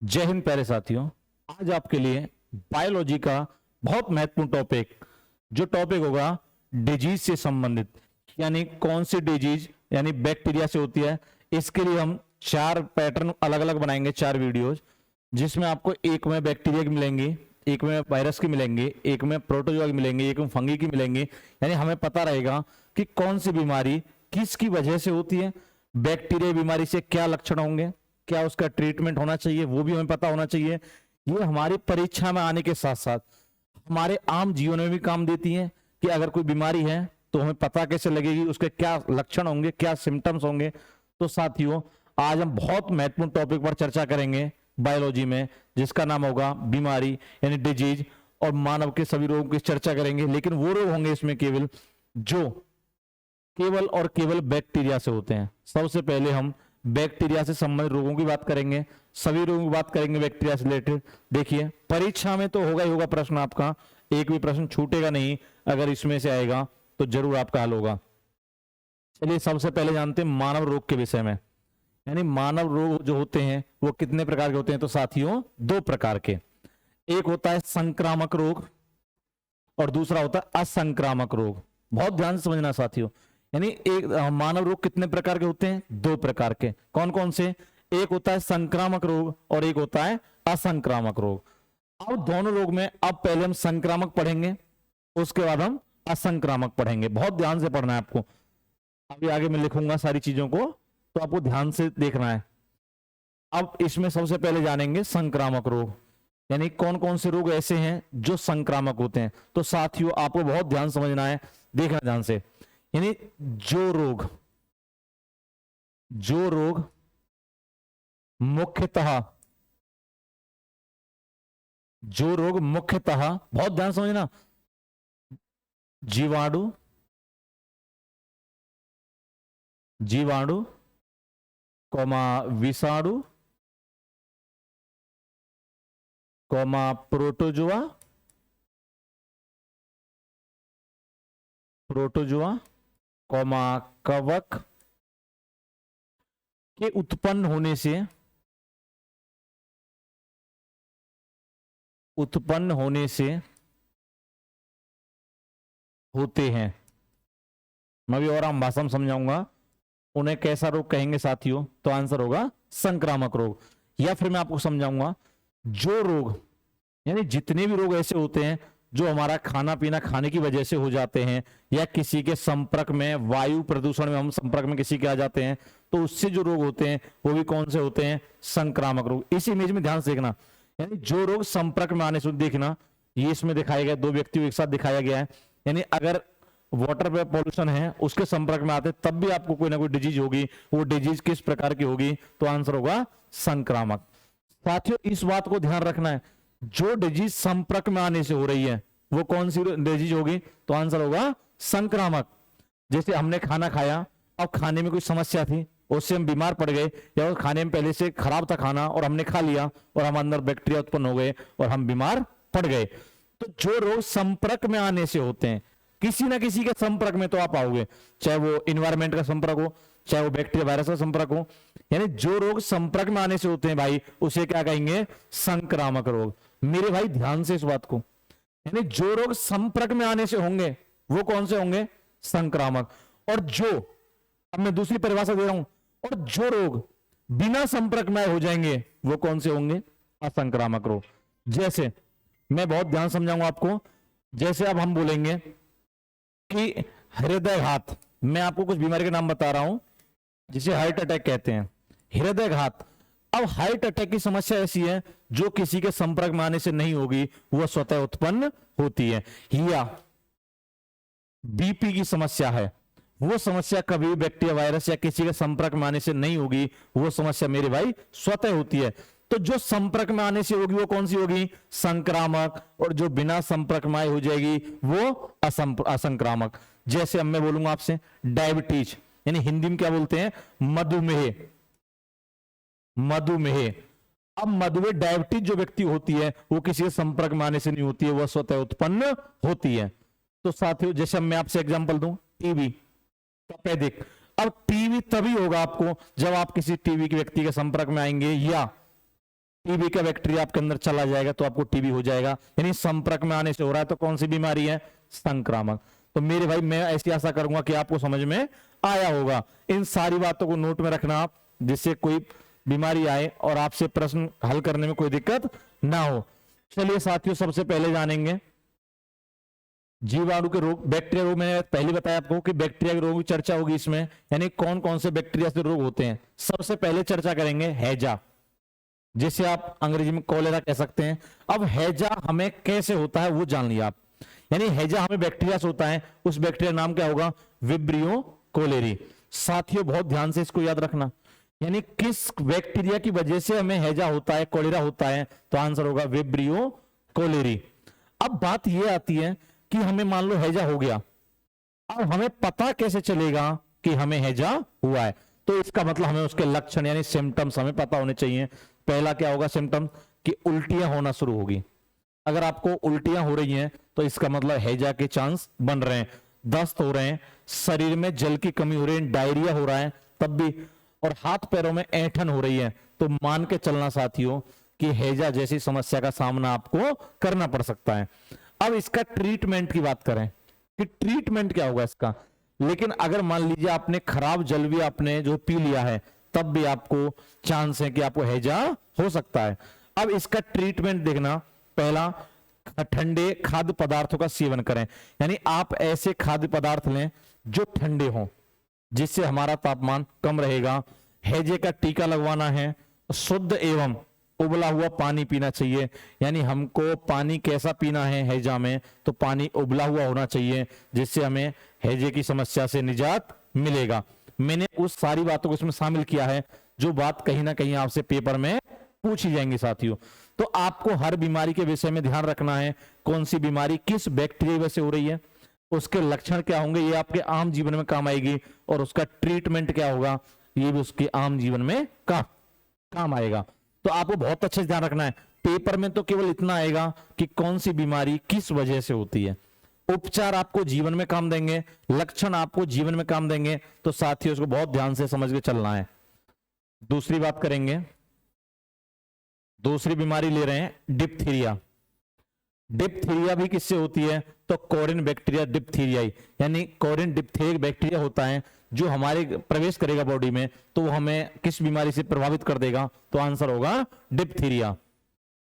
जय हिंद प्यारे साथियों। आज आपके लिए बायोलॉजी का बहुत महत्वपूर्ण टॉपिक, जो टॉपिक होगा डिजीज से संबंधित, यानी कौन सी डिजीज यानी बैक्टीरिया से होती है। इसके लिए हम 4 पैटर्न अलग अलग बनाएंगे, 4 वीडियोज, जिसमें आपको एक में बैक्टीरिया की मिलेंगी, एक में वायरस की मिलेंगे, एक में प्रोटोजोआ की मिलेंगे, एक में फंगी की मिलेंगे। यानी हमें पता रहेगा कि कौन सी बीमारी किसकी वजह से होती है, बैक्टीरिया बीमारी से क्या लक्षण होंगे, क्या उसका ट्रीटमेंट होना चाहिए, वो भी हमें पता होना चाहिए। ये हमारी परीक्षा में आने के साथ साथ हमारे आम जीवन में भी काम देती है कि अगर कोई बीमारी है तो हमें पता कैसे लगेगी, उसके क्या लक्षण होंगे, क्या सिम्टम्स होंगे। तो साथियों, आज हम बहुत महत्वपूर्ण टॉपिक पर चर्चा करेंगे बायोलॉजी में, जिसका नाम होगा बीमारी यानी डिजीज, और मानव के सभी रोगों की चर्चा करेंगे। लेकिन वो रोग होंगे इसमें जो केवल और केवल बैक्टीरिया से होते हैं। सबसे पहले हम बैक्टीरिया से संबंधित रोगों की बात करेंगे, सभी रोगों की बात करेंगे बैक्टीरिया से रिलेटेड। देखिए, परीक्षा में तो होगा ही होगा प्रश्न आपका, एक भी प्रश्न छूटेगा नहीं। अगर इसमें से आएगा तो जरूर आपका हल होगा। चलिए सबसे पहले जानते हैं मानव रोग के विषय में। यानी मानव रोग जो होते हैं वो कितने प्रकार के होते हैं? तो साथियों, 2 प्रकार के। एक होता है संक्रामक रोग और दूसरा होता है असंक्रामक रोग। बहुत ध्यान से समझना साथियों। यानी एक मानव रोग कितने प्रकार के होते हैं? 2 प्रकार के। कौन कौन से? एक होता है संक्रामक रोग और एक होता है असंक्रामक रोग। अब दोनों रोग में अब पहले हम संक्रामक पढ़ेंगे, उसके बाद हम असंक्रामक पढ़ेंगे। बहुत ध्यान से पढ़ना है आपको। अभी आगे मैं लिखूंगा सारी चीजों को, तो आपको ध्यान से देखना है। अब इसमें सबसे पहले जानेंगे संक्रामक रोग, यानी कौन कौन से रोग ऐसे हैं जो संक्रामक होते हैं। तो साथियों, आपको बहुत ध्यान समझना है, देखना ध्यान से। यानी जो रोग मुख्यतः बहुत ध्यान समझना, जीवाणु कौमा विषाणु कौमा प्रोटोजुआ कौमा कवक के उत्पन्न होने से होते हैं। मैं भी और आम भाषा में समझाऊंगा। उन्हें कैसा रोग कहेंगे साथियों? तो आंसर होगा संक्रामक रोग। या फिर मैं आपको समझाऊंगा, जो रोग यानी जितने भी रोग ऐसे होते हैं जो हमारा खाना पीना खाने की वजह से हो जाते हैं, या किसी के संपर्क में, वायु प्रदूषण में हम संपर्क में किसी के आ जाते हैं, तो उससे जो रोग होते हैं वो भी कौन से होते हैं? संक्रामक रोग। इस इमेज में ध्यान से देखना, यानी जो रोग संपर्क में आने से, देखना ये इसमें दिखाया गया, 2 व्यक्तियों एक साथ दिखाया गया है। यानी अगर वाटर पे पॉल्यूशन है, उसके संपर्क में आते तब भी आपको कोई ना कोई डिजीज होगी। वो डिजीज किस प्रकार की होगी? तो आंसर होगा संक्रामक। साथियों, इस बात को ध्यान रखना है, जो डिजीज संपर्क में आने से हो रही है वो कौन सी डिजीज होगी? तो आंसर होगा संक्रामक। जैसे हमने खाना खाया, अब खाने में कोई समस्या थी, उससे हम बीमार पड़ गए, या खाने में पहले से खराब था खाना और हमने खा लिया और हम अंदर बैक्टीरिया उत्पन्न हो गए और हम बीमार पड़ गए। तो जो रोग संपर्क में आने से होते हैं, किसी ना किसी के संपर्क में तो आप आओगे, चाहे वो इन्वायरमेंट का संपर्क हो, चाहे वो बैक्टीरिया वायरस का संपर्क हो। यानी जो रोग संपर्क में आने से होते हैं भाई, उसे क्या कहेंगे? संक्रामक रोग। मेरे भाई ध्यान से इस बात को, यानी जो रोग संपर्क में आने से होंगे वो कौन से होंगे? संक्रामक। और जो, अब मैं दूसरी परिभाषा दे रहा हूं, और जो रोग बिना संपर्क में हो जाएंगे वो कौन से होंगे? असंक्रामक रोग। जैसे मैं बहुत ध्यान समझाऊंगा आपको, जैसे अब हम बोलेंगे कि हृदयघात, मैं आपको कुछ बीमारी के नाम बता रहा हूं जिसे हार्ट अटैक कहते हैं। हृदयघात, अब हार्ट अटैक की समस्या ऐसी है जो किसी के संपर्क में आने से नहीं होगी, वह स्वतः उत्पन्न होती है। या बीपी की समस्या है, वो समस्या कभी बैक्टीरिया वायरस या किसी के संपर्क में आने से नहीं होगी, वो समस्या मेरे भाई स्वतः होती है। तो जो संपर्क में आने से होगी वो कौन सी होगी? संक्रामक। और जो बिना संपर्क में आए हो जाएगी वो असंक्रामक। जैसे अब मैं बोलूंगा आपसे डायबिटीज, यानी हिंदी में क्या बोलते हैं? मधुमेह। अब मधुमेह, डायबिटीज जो व्यक्ति होती है वो किसी के संपर्क में आने से नहीं होती है, वह स्वतः उत्पन्न होती है। तो साथियों, जैसे मैं आपसे एग्जांपल दूं, टीबी, तपेदिक। अब टीबी तभी होगा आपको जब आप किसी टीबी के व्यक्ति के संपर्क में आएंगे, या टीबी का बैक्टीरिया आपके अंदर चला जाएगा तो आपको टीबी हो जाएगा, यानी संपर्क में आने से हो रहा है तो कौन सी बीमारी है, संक्रामक। तो मेरे भाई मैं ऐसी आशा करूंगा कि आपको समझ में आया होगा। इन सारी बातों को नोट में रखना आप, जिससे कोई बीमारी आए और आपसे प्रश्न हल करने में कोई दिक्कत ना हो। चलिए साथियों, सबसे पहले जानेंगे जीवाणु के रोग, बैक्टीरिया रोग। मैंने पहले बताया आपको कि बैक्टीरिया के रोग की चर्चा होगी इसमें, यानी कौन कौन से बैक्टीरिया से रोग होते हैं। सबसे पहले चर्चा करेंगे हैजा, जिसे आप अंग्रेजी में कॉलेरा कह सकते हैं। अब हैजा हमें कैसे होता है वो जान लिया आप, यानी हैजा हमें बैक्टीरिया से होता है, उस बैक्टीरिया नाम क्या होगा, विब्रियो कोलेरी। साथियों बहुत ध्यान से इसको याद रखना, यानी किस बैक्टीरिया की वजह से हमें हैजा होता है, कोलेरा होता है, तो आंसर होगा विब्रियो कोलेरी। अब बात यह आती है कि हमें मान लो हैजा हो गया, अब हमें पता कैसे चलेगा कि हमें हैजा हुआ है, तो इसका मतलब हमें उसके लक्षण यानी सिम्टम्स हमें पता होने चाहिए। पहला क्या होगा सिम्टम, कि उल्टियां होना शुरू होगी। अगर आपको उल्टियां हो रही हैं तो इसका मतलब हैजा के चांस बन रहे हैं। दस्त हो रहे हैं, शरीर में जल की कमी हो रही है, डायरिया हो रहा है तब भी, और हाथ पैरों में ऐंठन हो रही है, तो मान के चलना साथियों कि हैजा जैसी समस्या का सामना आपको करना पड़ सकता है। अब इसका ट्रीटमेंट की बात करें कि ट्रीटमेंट क्या होगा इसका, लेकिन अगर मान लीजिए आपने खराब जल भी आपने जो पी लिया है तब भी आपको चांस है कि आपको हैजा हो सकता है। अब इसका ट्रीटमेंट देखना, पहला ठंडे खाद्य पदार्थों का सेवन करें, यानी आप ऐसे खाद्य पदार्थ लें जो ठंडे हों, जिससे हमारा तापमान कम रहेगा। हैजे का टीका लगवाना है, शुद्ध एवं उबला हुआ पानी पीना चाहिए, यानी हमको पानी कैसा पीना है हैजा में, तो पानी उबला हुआ होना चाहिए, जिससे हमें हैजे की समस्या से निजात मिलेगा। मैंने उस सारी बातों को इसमें शामिल किया है जो बात कहीं ना कहीं आपसे पेपर में पूछी जाएंगी साथियों। तो आपको हर बीमारी के विषय में ध्यान रखना है, कौन सी बीमारी किस बैक्टीरिया से हो रही है, उसके लक्षण क्या होंगे, ये आपके आम जीवन में काम आएगी, और उसका ट्रीटमेंट क्या होगा ये भी उसके आम जीवन में काम आएगा। तो आपको बहुत अच्छे से ध्यान रखना है। पेपर में तो केवल इतना आएगा कि कौन सी बीमारी किस वजह से होती है, उपचार आपको जीवन में काम देंगे, लक्षण आपको जीवन में काम देंगे, तो साथियों उसको बहुत ध्यान से समझ के चलना है। दूसरी बात करेंगे, दूसरी बीमारी ले रहे हैं डिप्थीरिया। डिप्थीरिया भी किससे होती है, तो कोरिन बैक्टीरिया डिप्थीरियाई, यानी कोरिन डिप्थेरिक बैक्टीरिया होता है जो हमारे प्रवेश करेगा बॉडी में, तो वो हमें किस बीमारी से प्रभावित कर देगा, तो आंसर होगा डिप्थीरिया।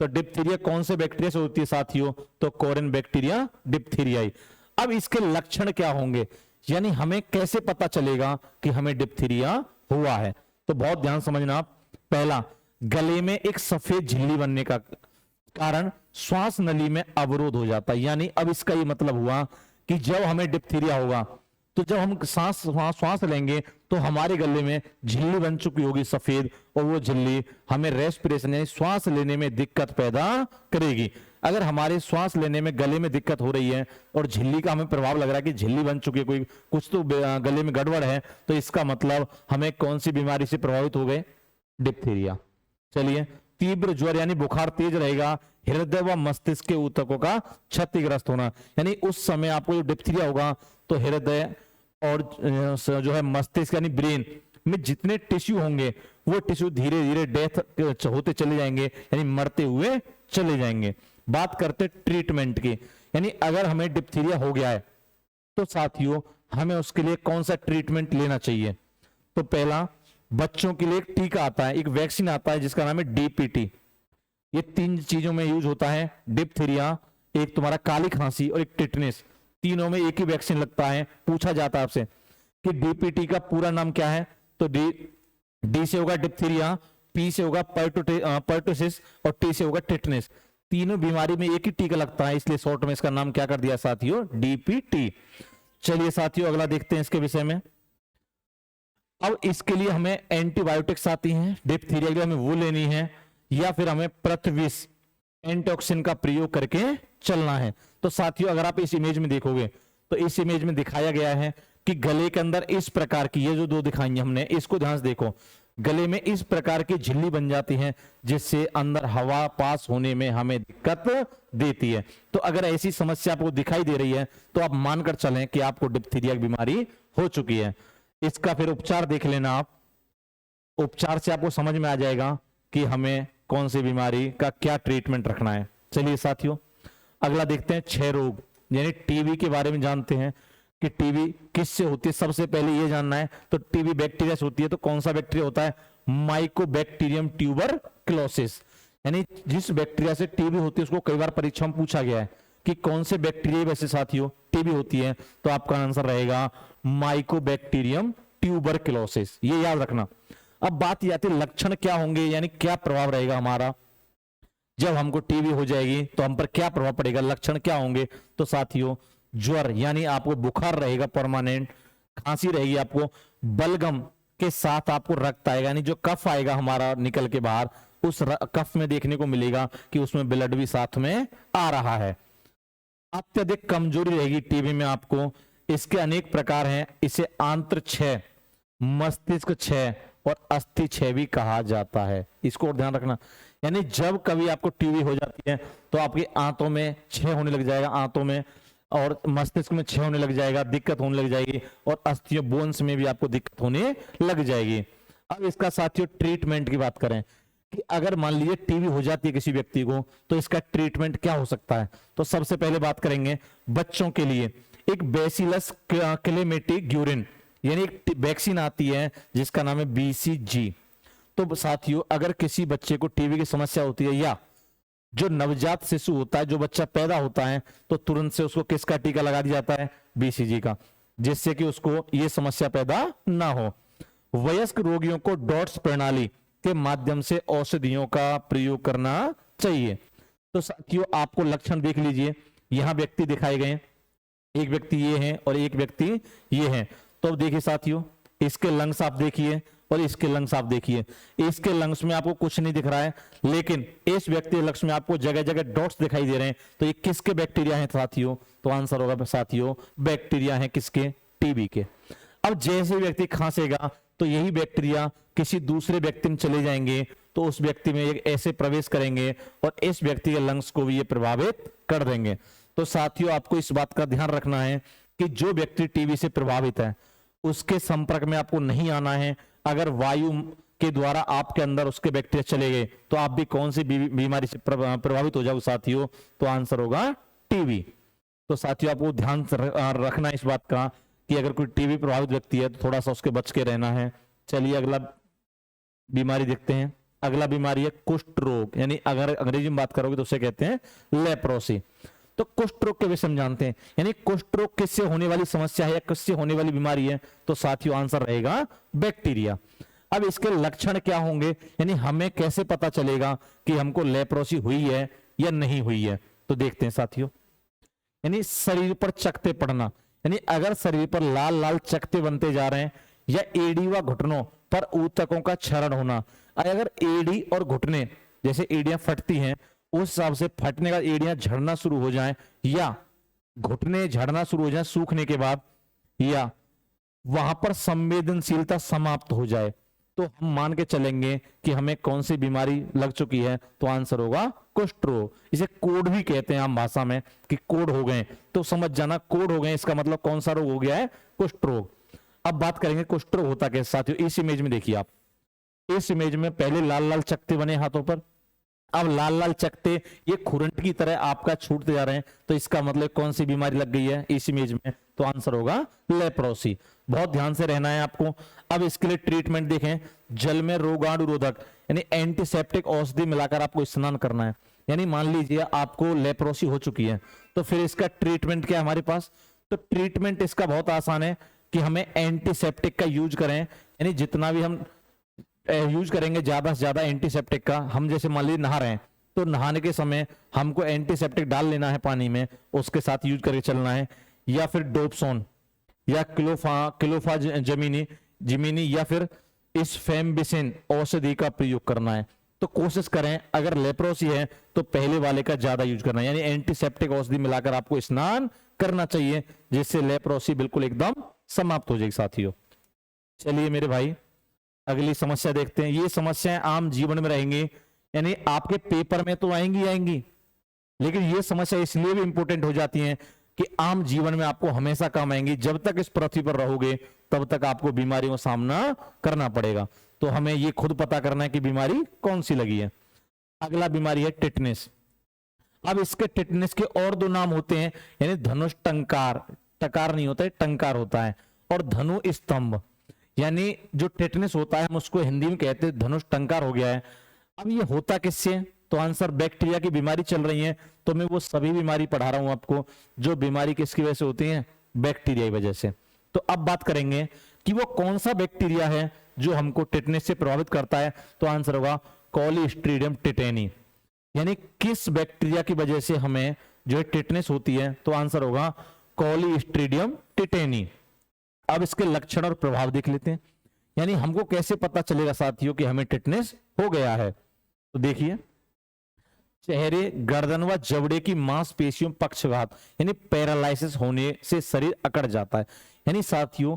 तो डिप्थीरिया कौन से बैक्टीरिया से होती है साथियों, तो कोरिन बैक्टीरिया डिप्थीरियाई। अब इसके लक्षण क्या होंगे, यानी हमें कैसे पता चलेगा कि हमें डिप्थीरिया हुआ है, तो बहुत ध्यान समझना आप। पहला, गले में एक सफेद झिल्ली बनने का कारण श्वास नली में अवरोध हो जाता है, यानी अब इसका ये मतलब हुआ कि जब हमें डिप्थीरिया होगा तो जब हम सांस लेंगे तो हमारे गले में झिल्ली बन चुकी होगी सफेद, और वो झिल्ली हमें रेस्पिरेशन यानी श्वास लेने में दिक्कत पैदा करेगी। अगर हमारे श्वास लेने में गले में दिक्कत हो रही है और झिल्ली का हमें प्रभाव लग रहा है कि झिल्ली बन चुकी है, कोई कुछ तो गले में गड़बड़ है, तो इसका मतलब हमें कौन सी बीमारी से प्रभावित हो गए, डिप्थीरिया। चलिए, तीव्र ज्वर यानी बुखार तेज रहेगा, हृदय व मस्तिष्क के ऊतकों का क्षतिग्रस्त होना, यानी उस समय आपको जो डिप्थीरिया होगा तो हृदय और जो है मस्तिष्क यानी ब्रेन में जितने टिश्यू होंगे वो टिश्यू धीरे धीरे डेथ होते चले जाएंगे, यानी मरते हुए चले जाएंगे। बात करते ट्रीटमेंट की, यानी अगर हमें डिप्थीरिया हो गया है तो साथियों हमें उसके लिए कौन सा ट्रीटमेंट लेना चाहिए। तो पहला, बच्चों के लिए एक टीका आता है, एक वैक्सीन आता है जिसका नाम है डीपीटी। ये 3 चीजों में यूज होता है, डिप्थीरिया, एक तुम्हारा काली खांसी और एक टिटनेस, तीनों में एक ही वैक्सीन लगता है। पूछा जाता है आपसे कि डीपीटी का पूरा नाम क्या है, तो डी से होगा डिप्थीरिया, पी से होगा पर्टुसिस और टी से होगा टिटनेस। तीनों बीमारी में एक ही टीका लगता है, इसलिए शॉर्ट में इसका नाम क्या कर दिया साथियों, डीपीटी। चलिए साथियों अगला देखते हैं इसके विषय में। अब इसके लिए हमें एंटीबायोटिक्स आती हैं, डिप्थीरिया के लिए हमें वो लेनी है, या फिर हमें प्रतिविष एंटीऑक्सिन का प्रयोग करके चलना है। तो साथियों अगर आप इस इमेज में देखोगे तो इस इमेज में दिखाया गया है कि गले के अंदर इस प्रकार की, ये जो 2 दिखाई हमने, इसको ध्यान से देखो, गले में इस प्रकार की झिल्ली बन जाती है जिससे अंदर हवा पास होने में हमें दिक्कत देती है। तो अगर ऐसी समस्या आपको दिखाई दे रही है तो आप मानकर चलें कि आपको डिप्थीरिया की बीमारी हो चुकी है। इसका फिर उपचार देख लेना आप, उपचार से आपको समझ में आ जाएगा कि हमें कौन सी बीमारी का क्या ट्रीटमेंट रखना है। चलिए साथियों, अगला देखते हैं क्षय रोग, यानी टीबी के बारे में जानते हैं कि टीबी किससे होती है। सबसे पहले ये जानना है, तो टीबी बैक्टीरिया से होती है, तो कौन सा बैक्टीरिया होता है, माइकोबैक्टीरियम ट्यूबरक्लोसिस। यानी जिस बैक्टीरिया से टीबी होती है उसको कई बार परीक्षा में पूछा गया है कि कौन से बैक्टीरिया वैसे साथियों टीबी होती है, तो आपका आंसर रहेगा माइकोबैक्टीरियम ट्यूबरक्लोसिस, ये याद रखना। अब बात ये आती है लक्षण क्या होंगे, यानी क्या प्रभाव रहेगा हमारा जब हमको टीबी हो जाएगी, तो हम पर क्या प्रभाव पड़ेगा, लक्षण क्या होंगे। तो साथियों, ज्वर यानी आपको बुखार रहेगा परमानेंट, खांसी रहेगी आपको, बलगम के साथ आपको रक्त आएगा, यानी जो कफ आएगा हमारा निकल के बाहर, उस कफ में देखने को मिलेगा कि उसमें ब्लड भी साथ में आ रहा है। अत्यधिक कमजोरी रहेगी टीबी में आपको। इसके अनेक प्रकार हैं, इसे आंत्र क्षय, मस्तिष्क क्षय और अस्थि क्षय भी कहा जाता है, इसको और ध्यान रखना। यानी जब कभी आपको टीबी हो जाती है तो आपकी आंतों में क्षय होने लग जाएगा, आंतों में, और मस्तिष्क में क्षय होने लग जाएगा, दिक्कत होने लग जाएगी, और अस्थियों बोन्स में भी आपको दिक्कत होने लग जाएगी। अब इसका साथियों ट्रीटमेंट की बात करें कि अगर मान लीजिए टीबी हो जाती है किसी व्यक्ति को, तो इसका ट्रीटमेंट क्या हो सकता है। तो सबसे पहले बात करेंगे बच्चों के लिए एक बैसिलस क्लेमेटिक ग्यूरिन, यानी एक वैक्सीन आती है जिसका नाम है BCG। तो साथियों, अगर किसी बच्चे को टीबी की समस्या होती है, या जो नवजात शिशु होता है, जो बच्चा पैदा होता है, तो तुरंत से उसको किसका टीका लगा दिया जाता है, BCG का, जिससे कि उसको ये समस्या पैदा ना हो। वयस्क रोगियों को डॉट्स प्रणाली के माध्यम से औषधियों का प्रयोग करना चाहिए। तो साथियों, आपको लक्षण देख लीजिए, यहां व्यक्ति दिखाए गए, एक व्यक्ति ये है और एक व्यक्ति ये है। तो अब देखिए साथियों, इसके लंग्स आप देखिए और इसके लंग्स आप देखिए। इसके लंग्स में आपको कुछ नहीं दिख रहा है, लेकिन इस व्यक्ति के लंग्स में आपको जगह जगह डॉट्स दिखाई दे रहे हैं। तो ये किसके बैक्टीरिया हैं साथियों, तो आंसर होगा साथियों बैक्टीरिया हैं किसके, टीबी के। अब जैसे व्यक्ति खांसेगा तो यही बैक्टीरिया किसी दूसरे व्यक्ति में चले जाएंगे, तो उस व्यक्ति में एक ऐसे प्रवेश करेंगे और इस व्यक्ति के लंग्स को भी ये प्रभावित कर देंगे। तो साथियों, आपको इस बात का ध्यान रखना है कि जो व्यक्ति टीबी से प्रभावित है उसके संपर्क में आपको नहीं आना है। अगर वायु के द्वारा आपके अंदर उसके बैक्टीरिया चले गए तो आप भी कौन सी बीमारी से प्रभावित हो जाओ साथियों, तो आंसर होगा टीबी। तो साथियों, आपको ध्यान रखना है इस बात का कि अगर कोई टीबी प्रभावित व्यक्ति है तो थोड़ा सा उसके बच के रहना है। चलिए अगला बीमारी देखते हैं। अगला बीमारी है कुष्ठ रोग, यानी अगर अंग्रेजी में बात करोगे तो उसे कहते हैं लेप्रोसी। तो कुष्ठ रोग के विषय में जानते हैं, यानी कुष्ठ रोग किससे होने वाली समस्या है या किससे होने वाली बीमारी है, तो साथियों आंसर रहेगा बैक्टीरिया। अब इसके लक्षण क्या होंगे, यानी हमें कैसे पता चलेगा कि हमको लेप्रोसी हुई है या नहीं हुई है, तो देखते हैं साथियों। यानी शरीर पर चकत्ते पड़ना, यानी अगर शरीर पर लाल लाल चकत्ते बनते जा रहे हैं, या एड़ी व घुटनों पर ऊतकों का क्षरण होना। अगर एड़ी और घुटने, जैसे एड़ियां फटती हैं उस हिसाब से फटने का एड़ियां झड़ना शुरू हो जाएं, या घुटने झड़ना शुरू हो जाए सूखने के बाद, या वहां पर संवेदनशीलता समाप्त हो जाए, तो हम मान के चलेंगे कि हमें कौन सी बीमारी लग चुकी है, तो आंसर होगा कुष्ठ रोग। इसे कोढ़ भी कहते हैं आम भाषा में कि कोढ़ हो गए, तो समझ जाना कोढ़ हो गए इसका मतलब कौन सा रोग हो गया है, कुष्ठ रोग। अब बात करेंगे कुष्ठ रोग होता कैसे साथियों। इस इमेज में देखिए आप, इस इमेज में पहले लाल लाल चकत्ते बने हाथों पर, अब लाल लाल चकत्ते ये खुरंट की तरह आपका छूटते जा रहे हैं, तो इसका मतलब कौन सी बीमारी लग गई है इस इमेज में, तो आंसर होगा लेप्रोसी। बहुत ध्यान से रहना है आपको। अब इसके लिए ट्रीटमेंट देखें, जल में रोगाणुरोधक यानी एंटीसेप्टिक औषधि मिलाकर आपको स्नान करना है। यानी मान लीजिए आपको लेप्रोसी हो चुकी है, तो फिर इसका ट्रीटमेंट क्या है हमारे पास, तो ट्रीटमेंट इसका बहुत आसान है कि हमें एंटीसेप्टिक का यूज करें, यानी जितना भी हम यूज करेंगे ज्यादा से ज्यादा एंटीसेप्टिक का। हम जैसे मान लीजिए नहा रहे हैं, तो नहाने के समय हमको एंटीसेप्टिक डाल लेना है पानी में, उसके साथ यूज करके चलना है, या फिर डोपसोन या क्लोफा जमीनी या फिर इस फेमबिसिन औषधि का प्रयोग करना है। तो कोशिश करें अगर लेप्रोसी है तो पहले वाले का ज्यादा यूज करना है, यानी एंटीसेप्टिक औषधि मिलाकर आपको स्नान करना चाहिए, जिससे लेप्रोसी बिल्कुल एकदम समाप्त हो जाएगी साथियों। चलिए मेरे भाई अगली समस्या देखते हैं। ये समस्याएं आम जीवन में रहेंगी, यानी आपके पेपर में तो आएंगी आएंगी, लेकिन ये समस्या इसलिए भी इंपॉर्टेंट हो जाती हैं कि आम जीवन में आपको हमेशा काम आएंगी। जब तक इस पृथ्वी पर रहोगे तब तक आपको बीमारियों का सामना करना पड़ेगा। तो हमें ये खुद पता करना है कि बीमारी कौन सी लगी है। अगला बीमारी है टिटनेस। अब इसके टिटनेस के और दो नाम होते हैं, यानी धनुष टंकार, टकार नहीं होता है, टंकार होता है, और धनु स्तंभ। यानी जो टिटनेस होता है हम उसको हिंदी में कहते हैं धनुष टंकार हो गया है। अब ये होता किससे, तो आंसर बैक्टीरिया की बीमारी चल रही है, तो मैं वो सभी बीमारी पढ़ा रहा हूं आपको जो बीमारी किसकी वजह से होती है, बैक्टीरिया की वजह से। तो अब बात करेंगे कि वो कौन सा बैक्टीरिया है जो हमको टिटनेस से प्रभावित करता है, तो आंसर होगा कॉलीस्ट्रीडियम टिटेनी। यानी किस बैक्टीरिया की वजह से हमें जो है टिटनेस होती है, तो आंसर होगा कॉलीस्ट्रीडियम टिटेनी। अब इसके लक्षण और प्रभाव देख लेते हैं, यानी हमको कैसे पता चलेगा साथियों कि हमें टिटनेस हो गया है। तो देखिए, चेहरे, गर्दन व जबड़े की मांसपेशियों पक्षघात यानी पैरालाइसिस होने से शरीर अकड़ जाता है। यानी साथियों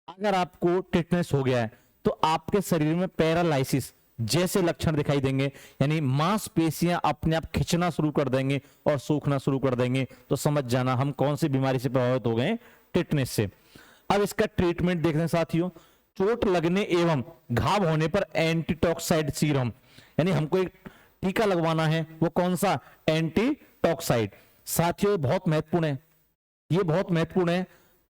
अगर आपको टिटनेस हो गया है तो आपके शरीर में पैरालाइसिस जैसे लक्षण दिखाई देंगे, यानी मांसपेशियां अपने आप खिंचना शुरू कर देंगे और सूखना शुरू कर देंगे, तो समझ जाना हम कौन सी बीमारी से प्रभावित हो गए, टिटनेस से। अब इसका ट्रीटमेंट देखते हैं साथियों। चोट लगने एवं घाव होने पर एंटीटॉक्साइड सीरम, यानी हमको एक टीका लगवाना है, वो कौन सा, एंटीटॉक्साइड। साथियों बहुत महत्वपूर्ण है, ये बहुत महत्वपूर्ण है।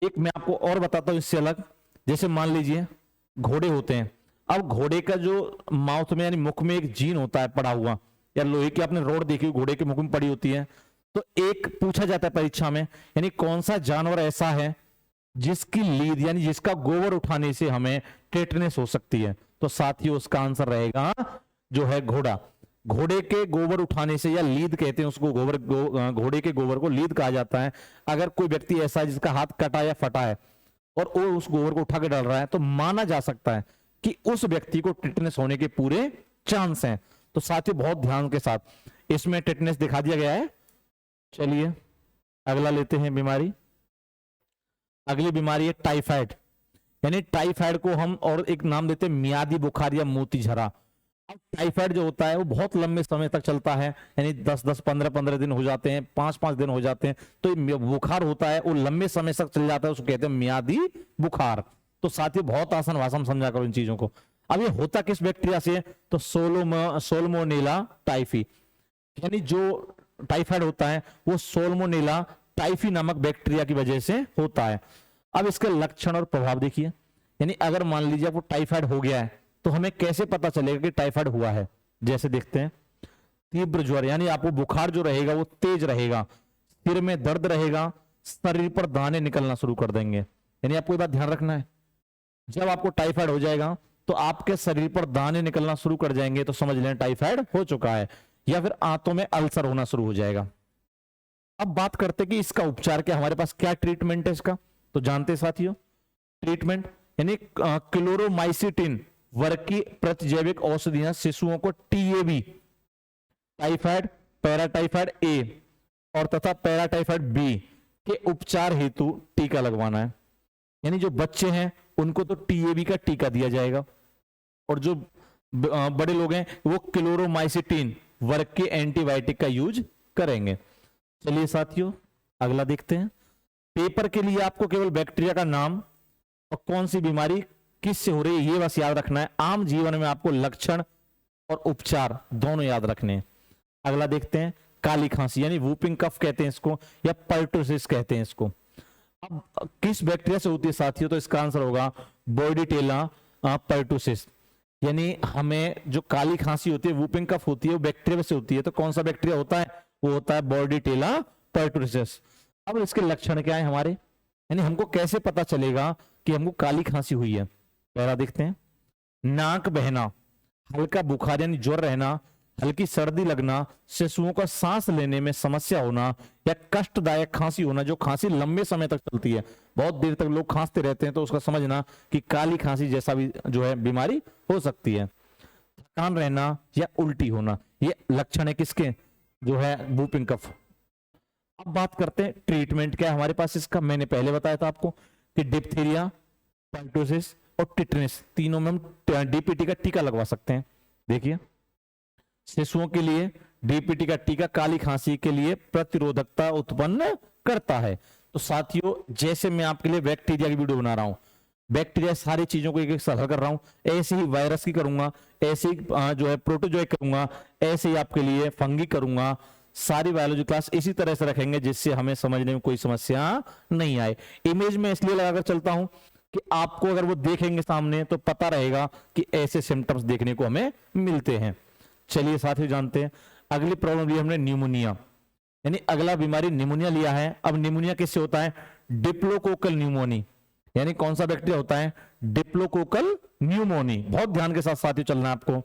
एक मैं आपको और बताता हूं इससे अलग, जैसे मान लीजिए घोड़े होते हैं। अब घोड़े का जो माउथ में यानी मुख में एक जीन होता है पड़ा हुआ, या लोहे की आपने रोड देखी घोड़े के मुख में पड़ी होती है, तो एक पूछा जाता है परीक्षा में, यानी कौन सा जानवर ऐसा है जिसकी लीद यानी जिसका गोबर उठाने से हमें टिटनेस हो सकती है, तो साथियों उसका आंसर रहेगा जो है घोड़ा। घोड़े के गोबर उठाने से, या लीद कहते हैं उसको, घोड़े के गोबर को लीद कहा जाता है। अगर कोई व्यक्ति ऐसा है जिसका हाथ कटा या फटा है और वो उस गोबर को उठा के डाल रहा है, तो माना जा सकता है कि उस व्यक्ति को टिटनेस होने के पूरे चांस हैं। तो साथियों बहुत ध्यान के साथ इसमें टिटनेस दिखा दिया गया है। चलिए अगला लेते हैं बीमारी। अगली बीमारी है टाइफाइड, यानी टाइफाइड को हम और एक नाम देते हैं मियादी बुखार या मोती झरा। अब टाइफाइड जो होता है वो बहुत लंबे समय तक चलता है, यानी 10-10, 15-15 दिन हो जाते हैं, 5-5 दिन हो जाते हैं। तो ये बुखार होता है वो लंबे समय तक चल जाता है, उसको कहते हैं मियादी बुखार। तो साथियों बहुत आसान भाषा में समझा करो इन चीजों को। अब ये होता किस बैक्टीरिया से, तो सोलमोनेला टाइफी, यानी जो टाइफाइड होता है वो सोलमोनेला टाइफी नामक बैक्टीरिया की वजह से होता है। अब इसके लक्षण और प्रभाव देखिए, यानी अगर मान लीजिए आपको टाइफाइड हो गया है तो हमें कैसे पता चलेगा कि टाइफाइड हुआ है। जैसे देखते हैं, तीव्र ज्वर, यानी आपको बुखार जो रहेगा वो तेज रहेगा, सिर में दर्द रहेगा, शरीर पर दाने निकलना शुरू कर देंगे। यानी आपको ये बात ध्यान रखना है, जब आपको टाइफाइड हो जाएगा तो आपके शरीर पर दाने निकलना शुरू कर जाएंगे, तो समझ लें टाइफाइड हो चुका है। या फिर आंतों में अल्सर होना शुरू हो जाएगा। अब बात करते कि इसका उपचार क्या, हमारे पास क्या ट्रीटमेंट है इसका, तो जानते साथियों ट्रीटमेंट, यानी क्लोरोमाइसिटिन वर्ग की प्रतिजैविक औषधियां शिशुओं को टीएबी, टाइफाइड, पैराटाइफाइड ए और तथा पैराटाइफाइड बी के उपचार हेतु टीका लगवाना है। यानी जो बच्चे हैं उनको तो टीएबी का टीका दिया जाएगा, और जो बड़े लोग हैं वो क्लोरोमाइसिटिन वर्ग के एंटीबायोटिक का यूज करेंगे। चलिए साथियों अगला देखते हैं। पेपर के लिए आपको केवल बैक्टीरिया का नाम और कौन सी बीमारी किससे हो रही है ये बस याद रखना है। आम जीवन में आपको लक्षण और उपचार दोनों याद रखने हैं। अगला देखते हैं, काली खांसी यानी वूपिंग कफ कहते हैं इसको, या पर्टुसिस कहते हैं इसको। अब किस बैक्टीरिया से होती है साथियों, तो इसका आंसर होगा बॉर्डिटेला पर्टुसिस। यानी हमें जो काली खांसी होती है, वूपिंग कफ होती है, वो बैक्टीरिया से होती है। तो कौन सा बैक्टीरिया होता है, वो होता है बॉर्डिटेला पर्टुसिस। अब इसके लक्षण क्या है हमारे, यानी हमको कैसे पता चलेगा कि हमको काली खांसी हुई है। पहला देखते हैं, नाक बहना, हल्का बुखार यानी ज्वर रहना, हल्की सर्दी लगना, शिशुओं का सांस लेने में समस्या होना या कष्टदायक खांसी होना, जो खांसी लंबे समय तक चलती है, बहुत देर तक लोग खांसते रहते हैं, तो उसका समझना कि काली खांसी जैसा भी जो है बीमारी हो सकती है। थकान रहना या उल्टी होना, ये लक्षण है किसके, जो है वूपिंग कफ। अब बात करते हैं ट्रीटमेंट क्या है हमारे पास इसका। मैंने पहले बताया था आपको कि डिप्थीरिया, पर्टुसिस और टिटनेस तीनों में हम डीपीटी का टीका लगवा सकते हैं। देखिए शिशुओं के लिए डीपीटी का टीका काली खांसी के लिए प्रतिरोधकता उत्पन्न करता है। तो साथियों जैसे मैं आपके लिए बैक्टीरिया की वीडियो बना रहा हूं, बैक्टीरिया सारी चीजों को एक एक हल कर रहा हूं, ऐसे ही वायरस की करूंगा, ऐसे ही जो है प्रोटोजोइक करूंगा, ऐसे ही आपके लिए फंगी करूंगा। सारी बायोलॉजी क्लास इसी तरह से रखेंगे जिससे हमें समझने में कोई समस्या नहीं आए। इमेज में इसलिए लगाकर चलता हूं कि आपको अगर वो देखेंगे सामने तो पता रहेगा कि ऐसे सिम्टम्स देखने को हमें मिलते हैं। चलिए साथियों जानते हैं, अगली प्रॉब्लम ली हमने न्यूमोनिया, यानी अगला बीमारी निमोनिया लिया है। अब निमोनिया किससे होता है? डिप्लोकोकल न्यूमोनी, यानी कौन सा बैक्टीरिया होता है? डिप्लोकोकल न्यूमोनी। बहुत ध्यान के साथ साथियों चलना है आपको।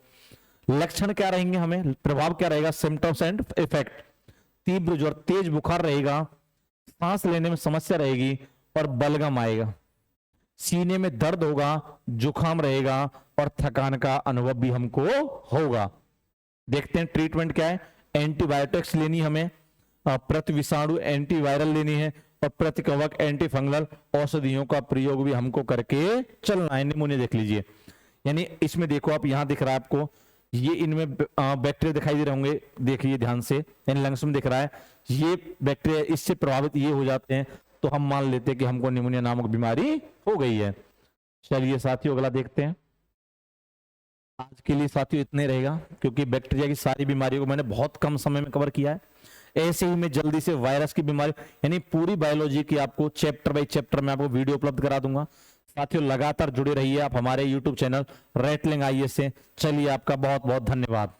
लक्षण क्या रहेंगे, हमें प्रभाव क्या रहेगा? सिम्टम्स एंड इफेक्ट, तीव्र ज्वर, तेज बुखार रहेगा, सांस लेने में समस्या रहेगी और बलगम आएगा, सीने में दर्द होगा, जुकाम रहेगा और थकान का अनुभव भी हमको होगा। देखते हैं ट्रीटमेंट क्या है। एंटीबायोटिक्स लेनी हमें, प्रतिविषाणु एंटीवायरल लेनी है और प्रतिकवक एंटी फंगल औषधियों का प्रयोग भी हमको करके चलना है। निमोनिया देख लीजिए, यानी इसमें देखो आप, यहां दिख रहा है आपको, ये इनमें बैक्टीरिया दिखाई दे रहे होंगे, देखिए ध्यान से, इन लंग्स में दिख रहा है, ये बैक्टीरिया इससे प्रभावित ये हो जाते हैं तो हम मान लेते हैं कि हमको निमोनिया नामक बीमारी हो गई है। चलिए साथियों अगला देखते हैं। आज के लिए साथियों इतने रहेगा, क्योंकि बैक्टीरिया की सारी बीमारियों को मैंने बहुत कम समय में कवर किया है। ऐसे ही मैं जल्दी से वायरस की बीमारी, यानी पूरी बायोलॉजी की आपको चैप्टर बाय चैप्टर में आपको वीडियो उपलब्ध करा दूंगा। साथियों लगातार जुड़े रहिए आप हमारे यूट्यूब चैनल रेटलिंग आईएएस से। चलिए आपका बहुत बहुत धन्यवाद।